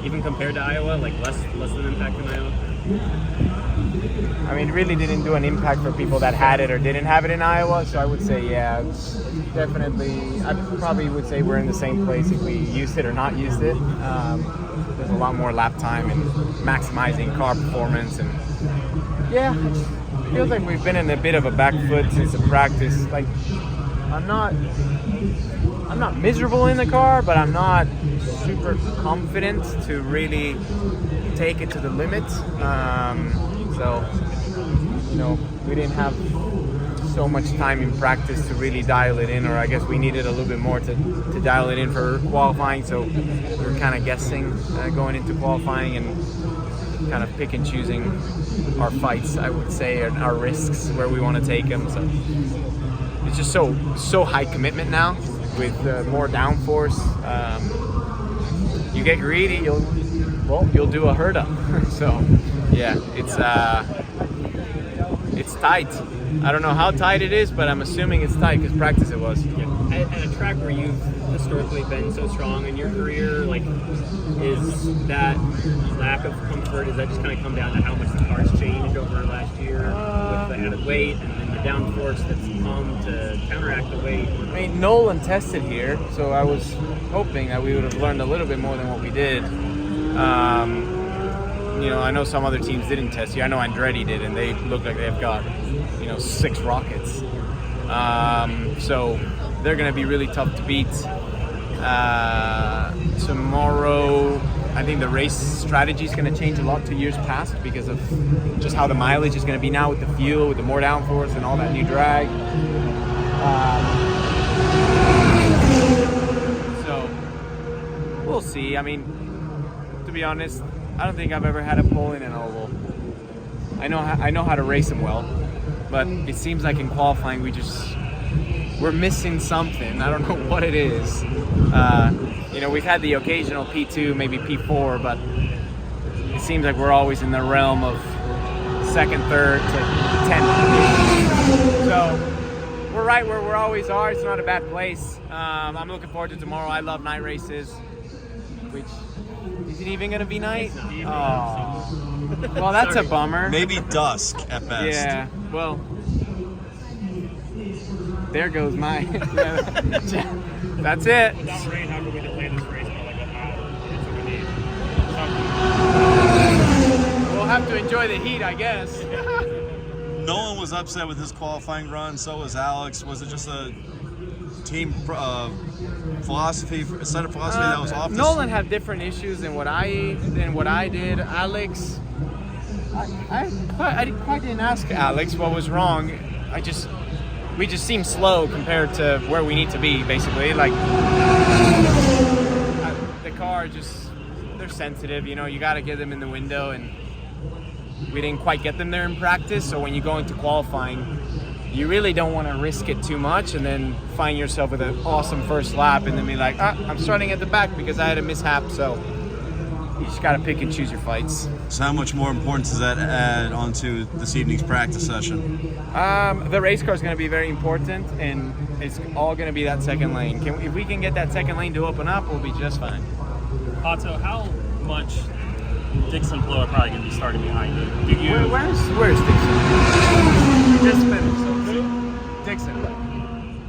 even compared to Iowa, like less than impact than Iowa? I mean, it really didn't do an impact for people that had it or didn't have it in Iowa. So I would say, yeah, it's definitely. I probably would say we're in the same place if we used it or not used it. There's a lot more lap time and maximizing car performance, and yeah, it feels like we've been in a bit of a back foot since the practice. Like, I'm not miserable in the car, but I'm not super confident to really take it to the limit. So, we didn't have so much time in practice to really dial it in, or I guess we needed a little bit more to dial it in for qualifying. So we were kind of guessing going into qualifying and kind of pick and choosing our fights, I would say, and our risks where we want to take them. So it's just so high commitment now with more downforce. You get greedy, you'll do a herd up. So yeah, it's tight. I don't know how tight it is, but I'm assuming it's tight because practice it was. Yeah. At a track where you've historically been so strong in your career, like, is that lack of comfort, does that just kind of come down to how much the car's changed over last year with the added weight and then the downforce that's come to counteract the weight? I mean, Nolan tested here, so I was hoping that we would have learned a little bit more than what we did. I know some other teams didn't test here. I know Andretti did, and they look like they've got, 6 rockets. So they're going to be really tough to beat. Tomorrow, I think the race strategy is going to change a lot to years past because of just how the mileage is going to be now with the fuel, with the more downforce and all that new drag. So we'll see. I mean, to be honest, I don't think I've ever had a pole in an oval. I know how to race them well, but it seems like in qualifying we're missing something. I don't know what it is. We've had the occasional P2, maybe P4, but it seems like we're always in the realm of second, third to 10th. So we're right where we always are. It's not a bad place. I'm looking forward to tomorrow. I love night races, which is it even going to be night? Oh, well, that's a bummer. Maybe dusk at best. Yeah, well, there goes my. That's it. Without rain, how can we delay this race for like a mile? That's what we need. We'll have to enjoy the heat, I guess. Nolan was upset with his qualifying run. So was Alex. Was it just a team philosophy, a set of philosophy that was off? Nolan had different issues than what I did. Alex, I quite didn't ask Alex what was wrong. We just seem slow compared to where we need to be, basically. Like, the car they're sensitive, you got to get them in the window, and we didn't quite get them there in practice. So when you go into qualifying, you really don't want to risk it too much and then find yourself with an awesome first lap and then be like, I'm starting at the back because I had a mishap. So you just got to pick and choose your fights. So how much more importance does that add onto this evening's practice session? The race car is going to be very important, and it's all going to be that second lane. If we can get that second lane to open up, we'll be just fine. Pato, how much Dixon Blow are probably going to be starting behind you? Where's Dixon? Just finished. So Dixon.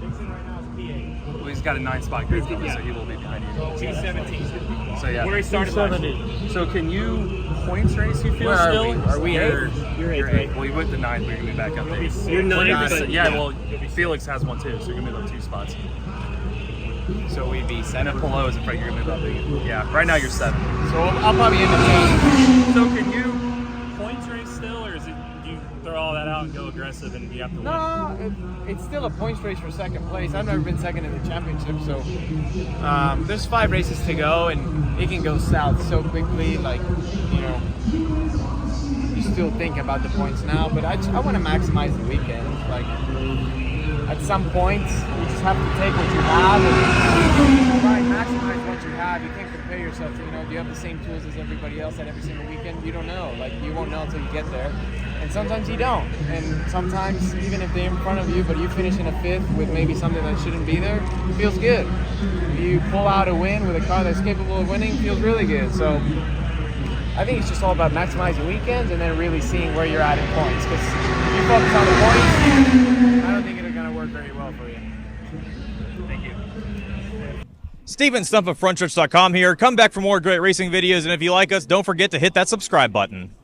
Dixon right now is P8. Well, he's got a 9-spot grid, so he will be behind you. P17. So yeah. Where he started last year. So can you points race? You feel Where still? are we? Are we 8? You're You're 8. 8. Well, you went to 9, but you're gonna be back up there. You're 9, but yeah. Well, Felix has one too, so you're gonna move up 2 spots. So we'd be 7. And if Polo is in front, you're gonna move up. Yeah. Right now you're 7. So I'll probably end up 8. So can you? Points race still, or is it you throw all that out and go aggressive and you have to win? No, it's still a points race for second place. I've never been second in the championship, so there's 5 races to go, and it can go south so quickly. Like, you still think about the points now, but I want to maximize the weekend. Like, at some point, you just have to take what you have and try and maximize what you have. You can't compare yourself to, do you have the same tools as everybody else at every single weekend? You don't know. Like, you won't know until you get there. And sometimes you don't. And sometimes, even if they're in front of you, but you finish in a fifth with maybe something that shouldn't be there, it feels good. You pull out a win with a car that's capable of winning, feels really good. So I think it's just all about maximizing weekends and then really seeing where you're at in points. Because if you focus on the points, I don't think it's going to work very well for you. Thank you. Steven Stump of Frontstretch.com here. Come back for more great racing videos, and if you like us, don't forget to hit that subscribe button.